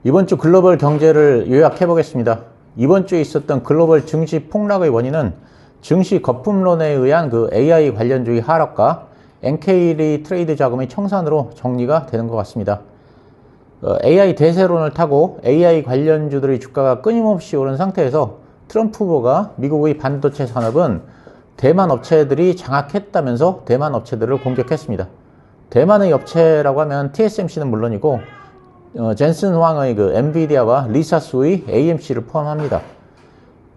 이번 주 글로벌 경제를 요약해 보겠습니다. 이번 주에 있었던 글로벌 증시 폭락의 원인은 증시 거품론에 의한 AI 관련주의 하락과 NK리 트레이드 자금의 청산으로 정리가 되는 것 같습니다. AI 대세론을 타고 AI 관련주들의 주가가 끊임없이 오른 상태에서 트럼프 후보가 미국의 반도체 산업은 대만 업체들이 장악했다면서 대만 업체들을 공격했습니다. 대만의 업체라고 하면 TSMC는 물론이고 젠슨 황의 엔비디아와 리사스의 AMC를 포함합니다.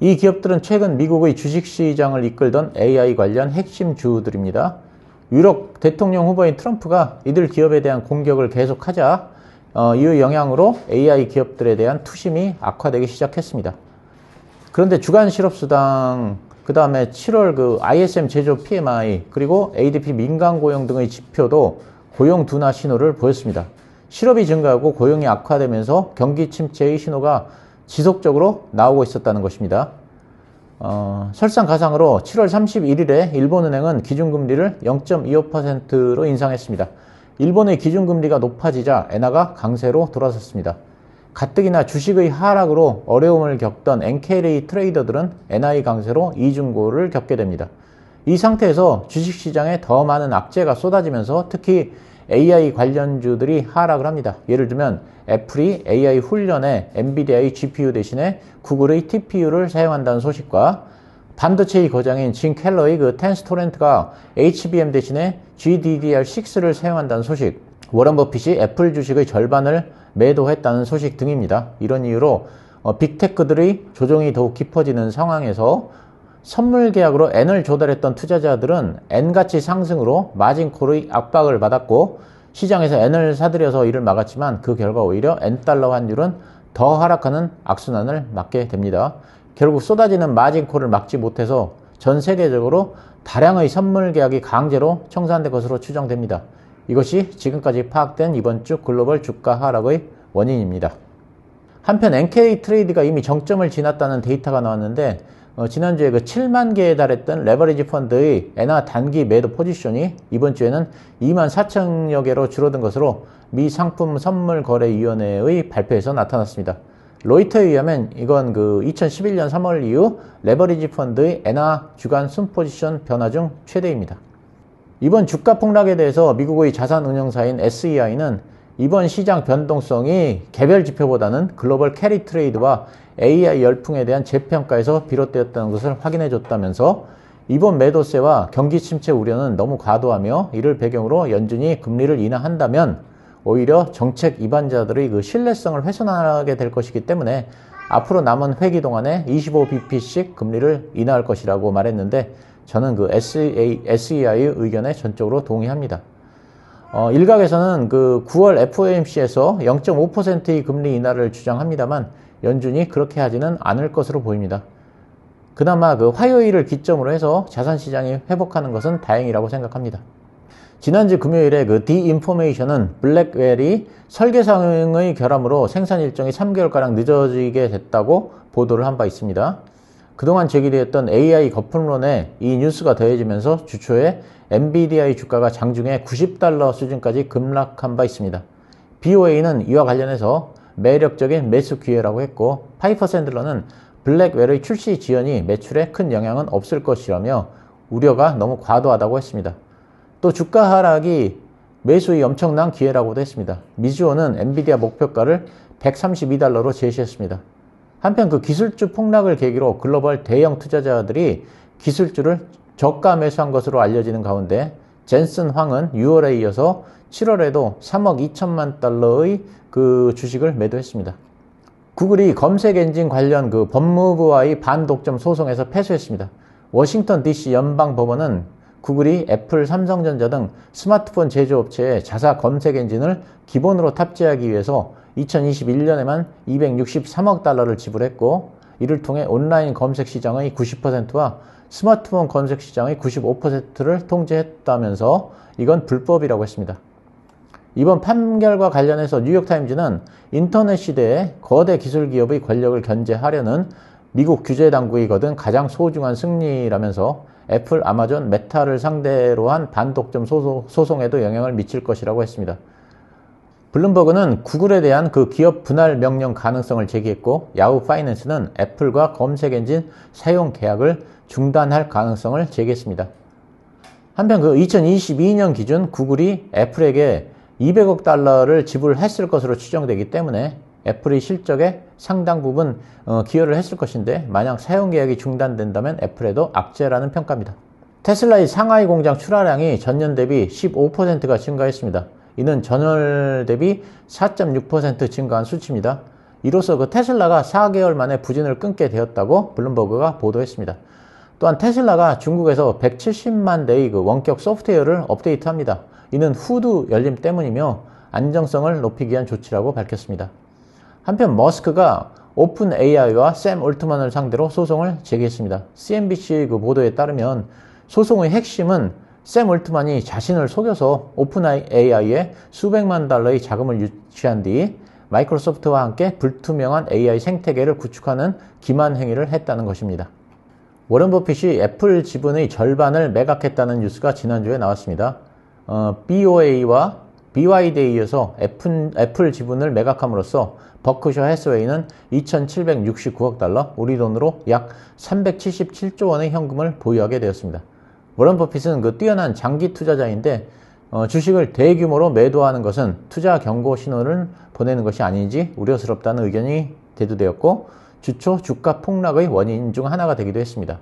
이 기업들은 최근 미국의 주식시장을 이끌던 AI 관련 핵심 주들입니다. 유럽 대통령 후보인 트럼프가 이들 기업에 대한 공격을 계속하자 이의 영향으로 AI 기업들에 대한 투심이 악화되기 시작했습니다. 그런데 주간 실업수당, 그 다음에 7월 ISM 제조 PMI, 그리고 ADP 민간 고용 등의 지표도 고용 둔화 신호를 보였습니다. 실업이 증가하고 고용이 악화되면서 경기 침체의 신호가 지속적으로 나오고 있었다는 것입니다. 설상가상으로 7월 31일에 일본은행은 기준금리를 0.25%로 인상했습니다. 일본의 기준금리가 높아지자 엔화가 강세로 돌아섰습니다. 가뜩이나 주식의 하락으로 어려움을 겪던 NK리 트레이더들은 엔화의 강세로 이중고를 겪게 됩니다. 이 상태에서 주식시장에 더 많은 악재가 쏟아지면서 특히 AI 관련주들이 하락을 합니다. 예를 들면 애플이 AI 훈련에 엔비디아의 GPU 대신에 구글의 TPU를 사용한다는 소식과 반도체의 거장인 진 켈러의 텐스토렌트가 HBM 대신에 GDDR6를 사용한다는 소식, 워런 버핏이 애플 주식의 절반을 매도했다는 소식 등입니다. 이런 이유로 빅테크들의 조정이 더욱 깊어지는 상황에서 선물 계약으로 N을 조달했던 투자자들은 N가치 상승으로 마진콜의 압박을 받았고 시장에서 N을 사들여서 이를 막았지만 그 결과 오히려 N달러 환율은 더 하락하는 악순환을 맞게 됩니다. 결국 쏟아지는 마진콜을 막지 못해서 전 세계적으로 다량의 선물 계약이 강제로 청산된 것으로 추정됩니다. 이것이 지금까지 파악된 이번 주 글로벌 주가 하락의 원인입니다. 한편 NK 트레이드가 이미 정점을 지났다는 데이터가 나왔는데 지난주에 7만 개에 달했던 레버리지 펀드의 엔화 단기 매도 포지션이 이번 주에는 2만 4천여 개로 줄어든 것으로 미 상품 선물 거래위원회의 발표에서 나타났습니다. 로이터에 의하면 이건 2011년 3월 이후 레버리지 펀드의 엔화 주간 순 포지션 변화 중 최대입니다. 이번 주가 폭락에 대해서 미국의 자산운용사인 SEI는 이번 시장 변동성이 개별 지표보다는 글로벌 캐리 트레이드와 AI 열풍에 대한 재평가에서 비롯되었다는 것을 확인해 줬다면서 이번 매도세와 경기 침체 우려는 너무 과도하며 이를 배경으로 연준이 금리를 인하한다면 오히려 정책 위반자들의 신뢰성을 훼손하게 될 것이기 때문에 앞으로 남은 회기 동안에 25bp씩 금리를 인하할 것이라고 말했는데 저는 SEI의 의견에 전적으로 동의합니다. 일각에서는 9월 FOMC에서 0.5%의 금리 인하를 주장합니다만 연준이 그렇게 하지는 않을 것으로 보입니다. 그나마 화요일을 기점으로 해서 자산시장이 회복하는 것은 다행이라고 생각합니다. 지난주 금요일에 디인포메이션은 블랙웰이 설계상의 결함으로 생산 일정이 3개월가량 늦어지게 됐다고 보도를 한 바 있습니다. 그동안 제기되었던 AI 거품론에 이 뉴스가 더해지면서 주초에 엔비디아의 주가가 장중에 $90 수준까지 급락한 바 있습니다. BOA는 이와 관련해서 매력적인 매수 기회라고 했고 파이퍼 샌들러는 블랙웰의 출시 지연이 매출에 큰 영향은 없을 것이라며 우려가 너무 과도하다고 했습니다. 또 주가 하락이 매수의 엄청난 기회라고도 했습니다. 미주오는 엔비디아 목표가를 $132로 제시했습니다. 한편 기술주 폭락을 계기로 글로벌 대형 투자자들이 기술주를 저가 매수한 것으로 알려지는 가운데 젠슨 황은 6월에 이어서 7월에도 3억 2천만 달러의 주식을 매도했습니다. 구글이 검색 엔진 관련 법무부와의 반독점 소송에서 패소했습니다. 워싱턴 DC 연방법원은 구글이 애플, 삼성전자 등 스마트폰 제조업체에 자사 검색 엔진을 기본으로 탑재하기 위해서 2021년에만 263억 달러를 지불했고 이를 통해 온라인 검색 시장의 90%와 스마트폰 검색 시장의 95%를 통제했다면서 이건 불법이라고 했습니다. 이번 판결과 관련해서 뉴욕타임즈는 인터넷 시대에 거대 기술기업의 권력을 견제하려는 미국 규제당국이 거둔 가장 소중한 승리라면서 애플, 아마존, 메타를 상대로 한 반독점 소송에도 영향을 미칠 것이라고 했습니다. 블룸버그는 구글에 대한 그 기업 분할 명령 가능성을 제기했고, 야후 파이낸스는 애플과 검색 엔진 사용 계약을 중단할 가능성을 제기했습니다. 한편 그 2022년 기준 구글이 애플에게 200억 달러를 지불했을 것으로 추정되기 때문에 애플이 실적에 상당 부분 기여를 했을 것인데, 만약 사용 계약이 중단된다면 애플에도 악재라는 평가입니다. 테슬라의 상하이 공장 출하량이 전년 대비 15%가 증가했습니다. 이는 전월 대비 4.6% 증가한 수치입니다. 이로써 그 테슬라가 4개월 만에 부진을 끊게 되었다고 블룸버그가 보도했습니다. 또한 테슬라가 중국에서 170만 대의 그 원격 소프트웨어를 업데이트합니다. 이는 후드 열림 때문이며 안정성을 높이기 위한 조치라고 밝혔습니다. 한편 머스크가 오픈 AI와 샘 올트만을 상대로 소송을 제기했습니다. CNBC 그 보도에 따르면 소송의 핵심은 샘 올트만이 자신을 속여서 오픈 AI에 수백만 달러의 자금을 유치한 뒤 마이크로소프트와 함께 불투명한 AI 생태계를 구축하는 기만 행위를 했다는 것입니다. 워런 버핏이 애플 지분의 절반을 매각했다는 뉴스가 지난주에 나왔습니다. BOA와 BYD에 이어서 애플 지분을 매각함으로써 버크셔 해스웨이는 2,769억 달러, 우리 돈으로 약 377조 원의 현금을 보유하게 되었습니다. 워런 버핏은 그 뛰어난 장기 투자자인데 주식을 대규모로 매도하는 것은 투자 경고 신호를 보내는 것이 아닌지 우려스럽다는 의견이 대두되었고, 주초 주가 폭락의 원인 중 하나가 되기도 했습니다.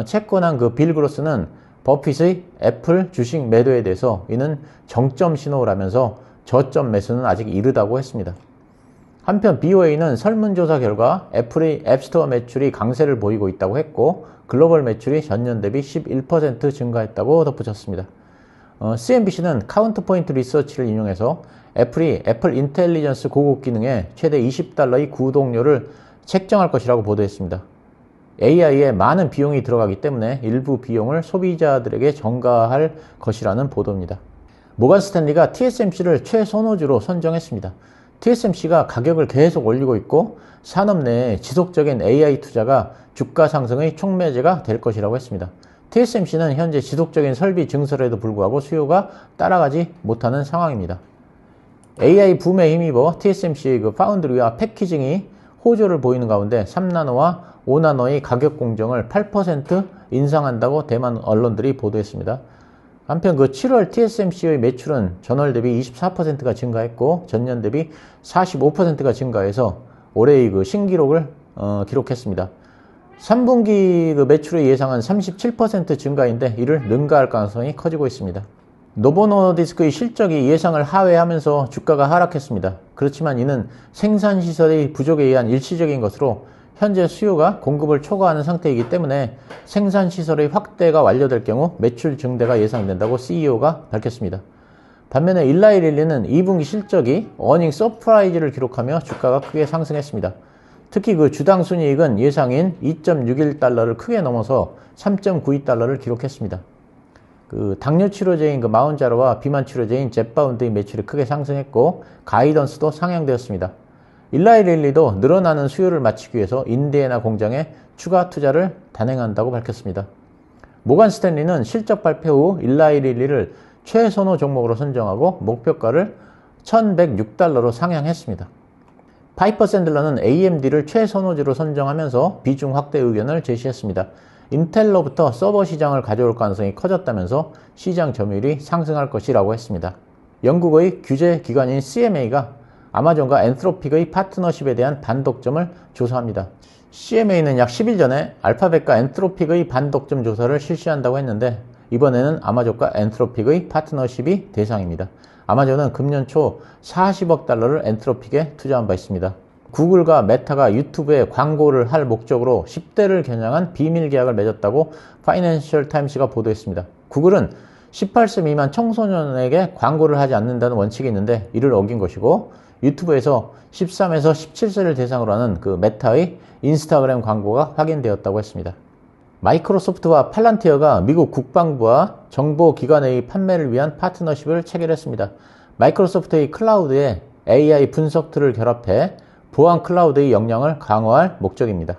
채권한 그 빌 그로스는 버핏의 애플 주식 매도에 대해서 이는 정점 신호라면서 저점 매수는 아직 이르다고 했습니다. 한편 BOA는 설문조사 결과 애플의 앱스토어 매출이 강세를 보이고 있다고 했고, 글로벌 매출이 전년 대비 11% 증가했다고 덧붙였습니다. CNBC는 카운트포인트 리서치를 인용해서 애플이 애플 인텔리전스 고급 기능에 최대 $20의 구독료를 책정할 것이라고 보도했습니다. AI에 많은 비용이 들어가기 때문에 일부 비용을 소비자들에게 전가할 것이라는 보도입니다. 모건 스탠리가 TSMC를 최선호주로 선정했습니다. TSMC가 가격을 계속 올리고 있고 산업 내에 지속적인 AI 투자가 주가 상승의 촉매제가 될 것이라고 했습니다. TSMC는 현재 지속적인 설비 증설에도 불구하고 수요가 따라가지 못하는 상황입니다. AI 붐에 힘입어 TSMC의 그 파운드리와 패키징이 호조를 보이는 가운데 3나노와 5나노의 가격 공정을 8% 인상한다고 대만 언론들이 보도했습니다. 한편 그 7월 TSMC의 매출은 전월 대비 24%가 증가했고 전년 대비 45%가 증가해서 올해의 그 신기록을 기록했습니다. 3분기 그 매출의 예상은 37% 증가인데 이를 능가할 가능성이 커지고 있습니다. 노보노디스크의 실적이 예상을 하회하면서 주가가 하락했습니다. 그렇지만 이는 생산시설의 부족에 의한 일시적인 것으로 현재 수요가 공급을 초과하는 상태이기 때문에 생산시설의 확대가 완료될 경우 매출 증대가 예상된다고 CEO가 밝혔습니다. 반면에 일라이릴리는 2분기 실적이 어닝 서프라이즈를 기록하며 주가가 크게 상승했습니다. 특히 그 주당 순이익은 예상인 2.61달러를 크게 넘어서 3.92달러를 기록했습니다. 그 당뇨 치료제인 그 마운자로와 비만 치료제인 젯바운드의 매출이 크게 상승했고 가이던스도 상향되었습니다. 일라이릴리도 늘어나는 수요를 맞추기 위해서 인디애나 공장에 추가 투자를 단행한다고 밝혔습니다. 모건 스탠리는 실적 발표 후 일라이릴리를 최선호 종목으로 선정하고 목표가를 1,106달러로 상향했습니다. 파이퍼 샌들러는 AMD를 최선호주로 선정하면서 비중 확대 의견을 제시했습니다. 인텔로부터 서버 시장을 가져올 가능성이 커졌다면서 시장 점유율이 상승할 것이라고 했습니다. 영국의 규제 기관인 CMA가 아마존과 엔트로픽의 파트너십에 대한 반독점을 조사합니다. CMA는 약 10일 전에 알파벳과 엔트로픽의 반독점 조사를 실시한다고 했는데 이번에는 아마존과 엔트로픽의 파트너십이 대상입니다. 아마존은 금년 초 40억 달러를 엔트로픽에 투자한 바 있습니다. 구글과 메타가 유튜브에 광고를 할 목적으로 10대를 겨냥한 비밀 계약을 맺었다고 파이낸셜 타임스가 보도했습니다. 구글은 18세 미만 청소년에게 광고를 하지 않는다는 원칙이 있는데 이를 어긴 것이고 유튜브에서 13에서 17세를 대상으로 하는 그 메타의 인스타그램 광고가 확인되었다고 했습니다. 마이크로소프트와 팔란티어가 미국 국방부와 정보기관의 판매를 위한 파트너십을 체결했습니다. 마이크로소프트의 클라우드에 AI 분석 툴을 결합해 보안 클라우드의 역량을 강화할 목적입니다.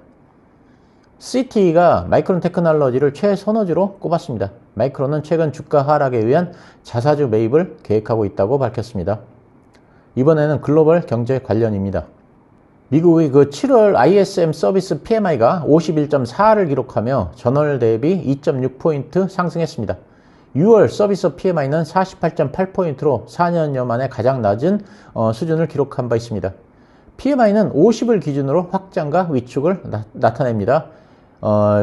CTE가 마이크론 테크놀로지를 최선호주로 꼽았습니다. 마이크론은 최근 주가 하락에 의한 자사주 매입을 계획하고 있다고 밝혔습니다. 이번에는 글로벌 경제 관련입니다. 미국의 그 7월 ISM 서비스 PMI가 51.4를 기록하며 전월 대비 2.6포인트 상승했습니다. 6월 서비스 PMI는 48.8포인트로 4년여 만에 가장 낮은 수준을 기록한 바 있습니다. PMI는 50을 기준으로 확장과 위축을 나타냅니다.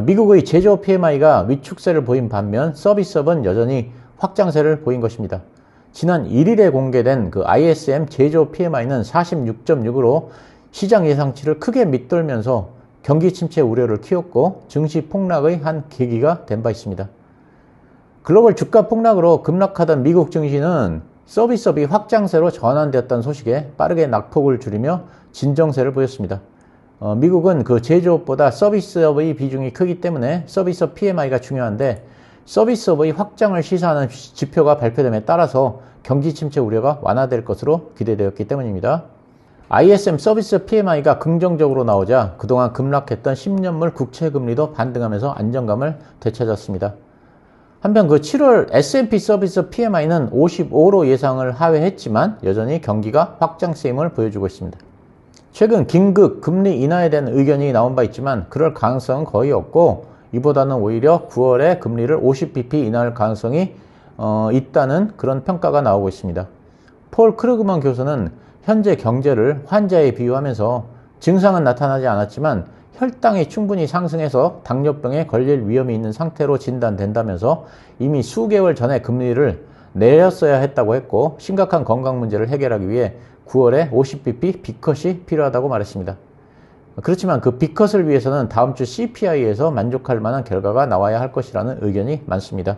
미국의 제조업 PMI가 위축세를 보인 반면 서비스업은 여전히 확장세를 보인 것입니다. 지난 1일에 공개된 그 ISM 제조업 PMI는 46.6으로 시장 예상치를 크게 밑돌면서 경기 침체 우려를 키웠고 증시 폭락의 한 계기가 된 바 있습니다. 글로벌 주가 폭락으로 급락하던 미국 증시는 서비스업이 확장세로 전환되었다는 소식에 빠르게 낙폭을 줄이며 진정세를 보였습니다. 미국은 그 제조업보다 서비스업의 비중이 크기 때문에 서비스업 PMI가 중요한데 서비스업의 확장을 시사하는 지표가 발표됨에 따라서 경기 침체 우려가 완화될 것으로 기대되었기 때문입니다. ISM 서비스 PMI가 긍정적으로 나오자 그동안 급락했던 10년물 국채금리도 반등하면서 안정감을 되찾았습니다. 한편 그 7월 S&P 서비스 PMI는 55로 예상을 하회했지만 여전히 경기가 확장세임을 보여주고 있습니다. 최근 긴급 금리 인하에 대한 의견이 나온 바 있지만 그럴 가능성은 거의 없고 이보다는 오히려 9월에 금리를 50bp 인하할 가능성이 있다는 그런 평가가 나오고 있습니다. 폴 크루그먼 교수는 현재 경제를 환자에 비유하면서 증상은 나타나지 않았지만 혈당이 충분히 상승해서 당뇨병에 걸릴 위험이 있는 상태로 진단된다면서 이미 수개월 전에 금리를 내렸어야 했다고 했고 심각한 건강 문제를 해결하기 위해 9월에 50bp B컷이 필요하다고 말했습니다. 그렇지만 그 B컷을 위해서는 다음 주 CPI에서 만족할 만한 결과가 나와야 할 것이라는 의견이 많습니다.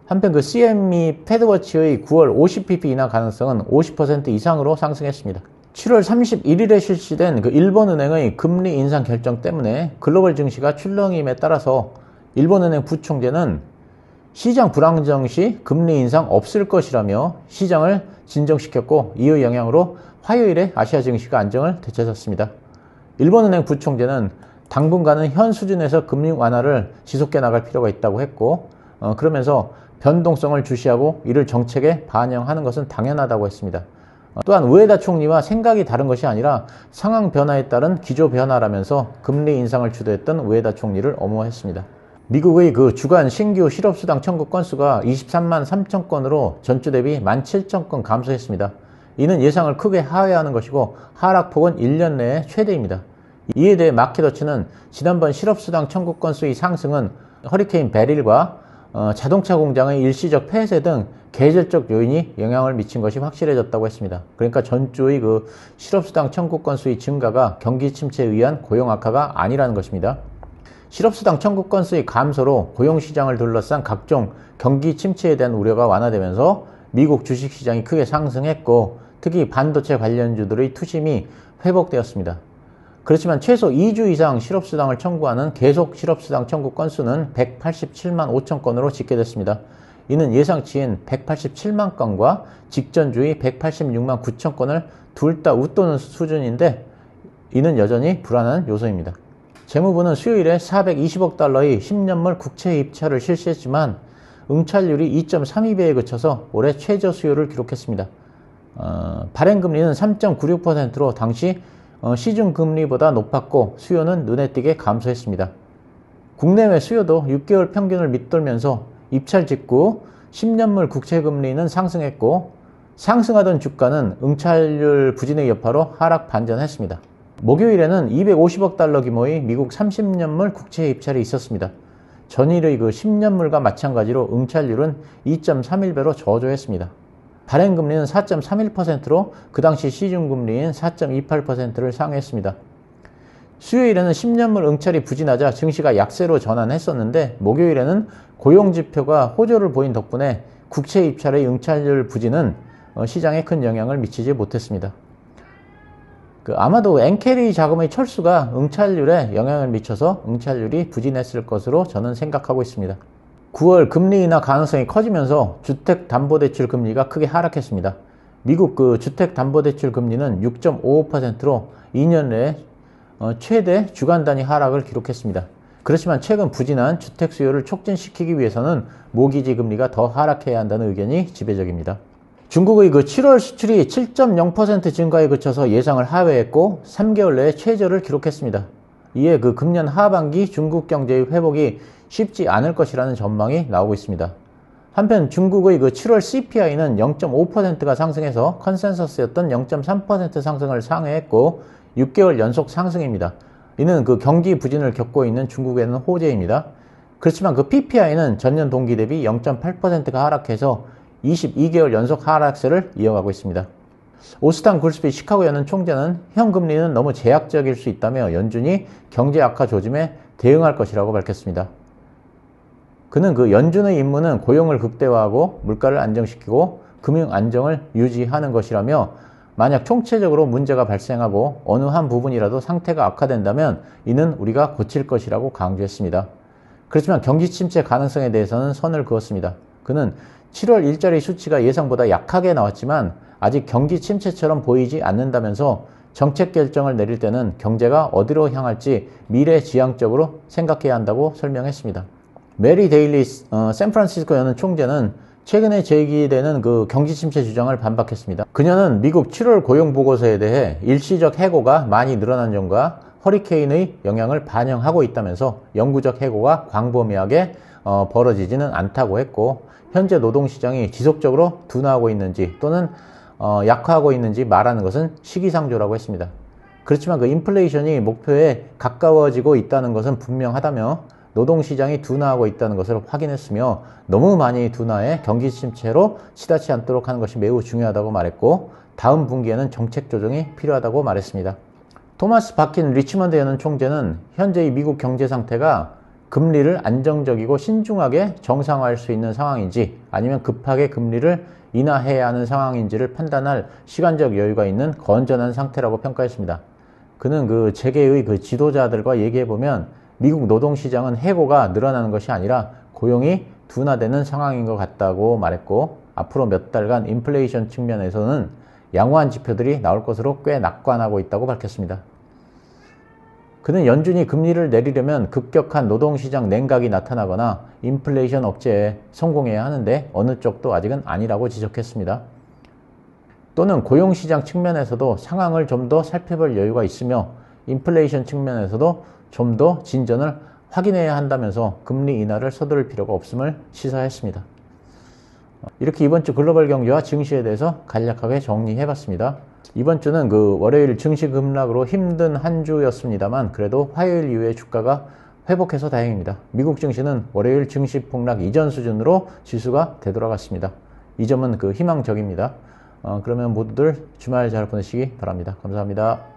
한편 그 CME 패드워치의 9월 50bp 인하 가능성은 50% 이상으로 상승했습니다. 7월 31일에 실시된 그 일본은행의 금리 인상 결정 때문에 글로벌 증시가 출렁임에 따라서 일본은행 부총재는 시장 불안정 시 금리 인상 없을 것이라며 시장을 진정시켰고 이의 영향으로 화요일에 아시아 증시가 안정을 되찾았습니다. 일본은행 부총재는 당분간은 현 수준에서 금리 완화를 지속해 나갈 필요가 있다고 했고 그러면서 변동성을 주시하고 이를 정책에 반영하는 것은 당연하다고 했습니다. 또한 우에다 총리와 생각이 다른 것이 아니라 상황 변화에 따른 기조 변화라면서 금리 인상을 주도했던 우에다 총리를 엄호했습니다. 미국의 그 주간 신규 실업수당 청구 건수가 23만 3천 건으로 전주 대비 17,000건 감소했습니다. 이는 예상을 크게 하회하는 것이고 하락폭은 1년 내에 최대입니다. 이에 대해 마켓워치는 지난번 실업수당 청구 건수의 상승은 허리케인 베릴과 자동차 공장의 일시적 폐쇄 등 계절적 요인이 영향을 미친 것이 확실해졌다고 했습니다. 그러니까 전주의 그 실업수당 청구 건수의 증가가 경기 침체에 의한 고용 악화가 아니라는 것입니다. 실업수당 청구 건수의 감소로 고용시장을 둘러싼 각종 경기 침체에 대한 우려가 완화되면서 미국 주식시장이 크게 상승했고 특히 반도체 관련주들의 투심이 회복되었습니다. 그렇지만 최소 2주 이상 실업수당을 청구하는 계속 실업수당 청구 건수는 187만 5천 건으로 집계됐습니다. 이는 예상치인 187만 건과 직전주의 186만 9천 건을 둘 다 웃도는 수준인데 이는 여전히 불안한 요소입니다. 재무부는 수요일에 420억 달러의 10년물 국채 입찰을 실시했지만 응찰률이 2.32배에 그쳐서 올해 최저 수요를 기록했습니다. 발행금리는 3.96%로 당시 시중금리보다 높았고 수요는 눈에 띄게 감소했습니다. 국내외 수요도 6개월 평균을 밑돌면서 입찰 직후 10년물 국채금리는 상승했고 상승하던 주가는 응찰률 부진의 여파로 하락 반전했습니다. 목요일에는 250억 달러 규모의 미국 30년물 국채 입찰이 있었습니다. 전일의 그 10년물과 마찬가지로 응찰률은 2.31배로 저조했습니다. 발행금리는 4.31%로 그 당시 시중금리인 4.28%를 상회했습니다. 수요일에는 10년물 응찰이 부진하자 증시가 약세로 전환했었는데 목요일에는 고용지표가 호조를 보인 덕분에 국채 입찰의 응찰률 부진은 시장에 큰 영향을 미치지 못했습니다. 아마도 엔캐리 자금의 철수가 응찰률에 영향을 미쳐서 응찰률이 부진했을 것으로 저는 생각하고 있습니다. 9월 금리 인하 가능성이 커지면서 주택담보대출 금리가 크게 하락했습니다. 미국 그 주택담보대출 금리는 6.55%로 2년 내에 최대 주간 단위 하락을 기록했습니다. 그렇지만 최근 부진한 주택 수요를 촉진시키기 위해서는 모기지 금리가 더 하락해야 한다는 의견이 지배적입니다. 중국의 그 7월 수출이 7.0% 증가에 그쳐서 예상을 하회했고 3개월 내에 최저를 기록했습니다. 이에 그 금년 하반기 중국 경제의 회복이 쉽지 않을 것이라는 전망이 나오고 있습니다. 한편 중국의 그 7월 CPI는 0.5%가 상승해서 컨센서스였던 0.3% 상승을 상회했고 6개월 연속 상승입니다. 이는 그 경기 부진을 겪고 있는 중국에는 호재입니다. 그렇지만 그 PPI는 전년 동기 대비 0.8%가 하락해서 22개월 연속 하락세를 이어가고 있습니다. 오스탄 굴스비 시카고 연은 총재는 현금리는 너무 제약적일 수 있다며 연준이 경제 악화 조짐에 대응할 것이라고 밝혔습니다. 그는 그 연준의 임무는 고용을 극대화하고 물가를 안정시키고 금융 안정을 유지하는 것이라며 만약 총체적으로 문제가 발생하고 어느 한 부분이라도 상태가 악화된다면 이는 우리가 고칠 것이라고 강조했습니다. 그렇지만 경기 침체 가능성에 대해서는 선을 그었습니다. 그는 7월 일자리 수치가 예상보다 약하게 나왔지만 아직 경기 침체처럼 보이지 않는다면서 정책 결정을 내릴 때는 경제가 어디로 향할지 미래지향적으로 생각해야 한다고 설명했습니다. 메리 데일리 샌프란시스코 연은 총재는 최근에 제기되는 그 경기 침체 주장을 반박했습니다. 그녀는 미국 7월 고용 보고서에 대해 일시적 해고가 많이 늘어난 점과 허리케인의 영향을 반영하고 있다면서 영구적 해고가 광범위하게 벌어지지는 않다고 했고 현재 노동시장이 지속적으로 둔화하고 있는지 또는 약화하고 있는지 말하는 것은 시기상조라고 했습니다. 그렇지만 그 인플레이션이 목표에 가까워지고 있다는 것은 분명하다며 노동시장이 둔화하고 있다는 것을 확인했으며 너무 많이 둔화해 경기 침체로 치닫지 않도록 하는 것이 매우 중요하다고 말했고 다음 분기에는 정책 조정이 필요하다고 말했습니다. 토마스 바킨 리치먼드 연은 총재는 현재의 미국 경제 상태가 금리를 안정적이고 신중하게 정상화할 수 있는 상황인지 아니면 급하게 금리를 인하해야 하는 상황인지를 판단할 시간적 여유가 있는 건전한 상태라고 평가했습니다. 그는 그 재계의 그 지도자들과 얘기해보면 미국 노동시장은 해고가 늘어나는 것이 아니라 고용이 둔화되는 상황인 것 같다고 말했고 앞으로 몇 달간 인플레이션 측면에서는 양호한 지표들이 나올 것으로 꽤 낙관하고 있다고 밝혔습니다. 그는 연준이 금리를 내리려면 급격한 노동시장 냉각이 나타나거나 인플레이션 억제에 성공해야 하는데 어느 쪽도 아직은 아니라고 지적했습니다. 또는 고용시장 측면에서도 상황을 좀 더 살펴볼 여유가 있으며 인플레이션 측면에서도 좀 더 진전을 확인해야 한다면서 금리 인하를 서두를 필요가 없음을 시사했습니다. 이렇게 이번 주 글로벌 경제와 증시에 대해서 간략하게 정리해봤습니다. 이번 주는 그 월요일 증시 급락으로 힘든 한 주였습니다만 그래도 화요일 이후에 주가가 회복해서 다행입니다. 미국 증시는 월요일 증시 폭락 이전 수준으로 지수가 되돌아갔습니다. 이 점은 그 희망적입니다. 그러면 모두들 주말 잘 보내시기 바랍니다. 감사합니다.